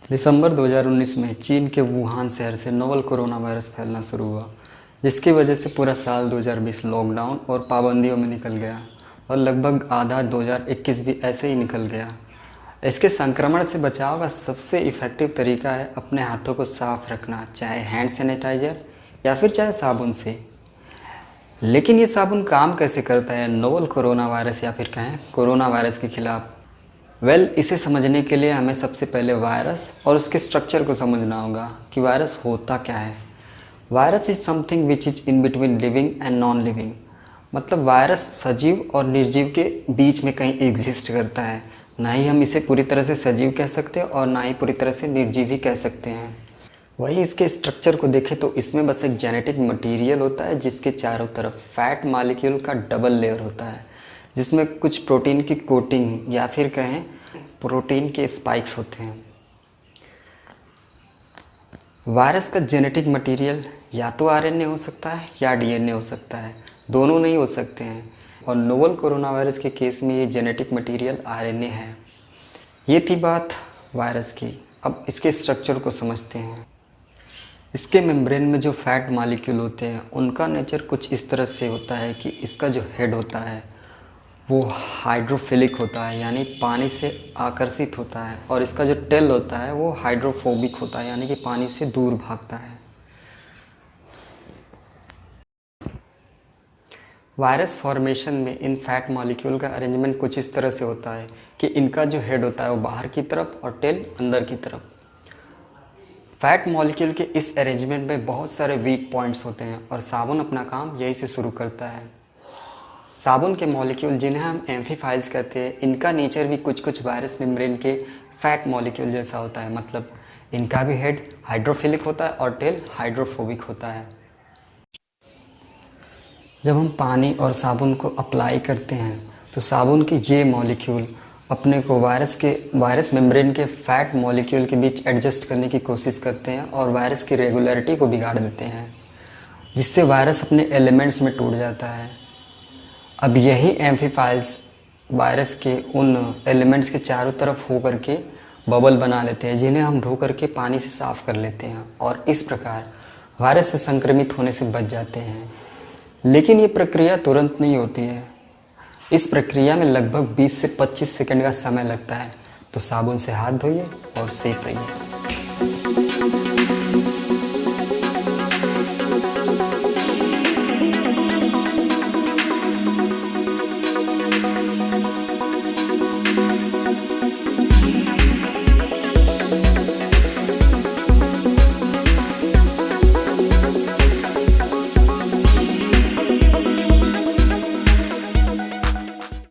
दिसंबर 2019 में चीन के वुहान शहर से नोवल कोरोना वायरस फैलना शुरू हुआ, जिसकी वजह से पूरा साल 2020 लॉकडाउन और पाबंदियों में निकल गया और लगभग आधा 2021 भी ऐसे ही निकल गया। इसके संक्रमण से बचाव का सबसे इफ़ेक्टिव तरीका है अपने हाथों को साफ रखना, चाहे हैंड सैनिटाइज़र या फिर चाहे साबुन से। लेकिन ये साबुन काम कैसे करता है नोवल कोरोना वायरस या फिर कहें कोरोना वायरस के खिलाफ? इसे समझने के लिए हमें सबसे पहले वायरस और उसके स्ट्रक्चर को समझना होगा कि वायरस होता क्या है। Virus is something which is in between living and non living. मतलब वायरस सजीव और निर्जीव के बीच में कहीं एग्जिस्ट करता है। ना ही हम इसे पूरी तरह से सजीव कह सकते हैं और ना ही पूरी तरह से निर्जीव ही कह सकते हैं। वही इसके स्ट्रक्चर को देखें तो इसमें बस एक जेनेटिक मटेरियल होता है जिसके चारों तरफ फैट मॉलिक्यूल का डबल लेयर होता है, जिसमें कुछ प्रोटीन की कोटिंग या फिर कहें प्रोटीन के स्पाइक्स होते हैं। वायरस का जेनेटिक मटेरियल या तो आरएनए हो सकता है या डीएनए हो सकता है, दोनों नहीं हो सकते हैं। और नोवल कोरोना वायरस के केस में ये जेनेटिक मटेरियल आरएनए है। ये थी बात वायरस की। अब इसके स्ट्रक्चर को समझते हैं। इसके मेम्ब्रेन में जो फैट मॉलिक्यूल होते हैं उनका नेचर कुछ इस तरह से होता है कि इसका जो हेड होता है वो हाइड्रोफिलिक होता है, यानी पानी से आकर्षित होता है, और इसका जो टेल होता है वो हाइड्रोफोबिक होता है, यानी कि पानी से दूर भागता है। वायरस फॉर्मेशन में इन फैट मॉलिक्यूल का अरेंजमेंट कुछ इस तरह से होता है कि इनका जो हेड होता है वो बाहर की तरफ और टेल अंदर की तरफ। फैट मॉलिक्यूल के इस अरेंजमेंट में बहुत सारे वीक पॉइंट्स होते हैं और साबुन अपना काम यही से शुरू करता है। साबुन के मॉलिक्यूल जिन्हें हम एम्फीफाइल्स कहते हैं, इनका नेचर भी कुछ कुछ वायरस मेम्ब्रेन के फैट मॉलिक्यूल जैसा होता है। मतलब इनका भी हेड हाइड्रोफिलिक होता है और टेल हाइड्रोफोबिक होता है। जब हम पानी और साबुन को अप्लाई करते हैं तो साबुन के ये मॉलिक्यूल अपने को वायरस मेम्ब्रेन के फैट मॉलिक्यूल के बीच एडजस्ट करने की कोशिश करते हैं और वायरस की रेगुलरिटी को बिगाड़ देते हैं, जिससे वायरस अपने एलिमेंट्स में टूट जाता है। अब यही एम्फीफाइल्स वायरस के उन एलिमेंट्स के चारों तरफ हो करके बबल बना लेते हैं, जिन्हें हम धो करके पानी से साफ़ कर लेते हैं और इस प्रकार वायरस से संक्रमित होने से बच जाते हैं। लेकिन ये प्रक्रिया तुरंत नहीं होती है। इस प्रक्रिया में लगभग 20 से 25 सेकंड का समय लगता है। तो साबुन से हाथ धोइए और सेफ रहिए।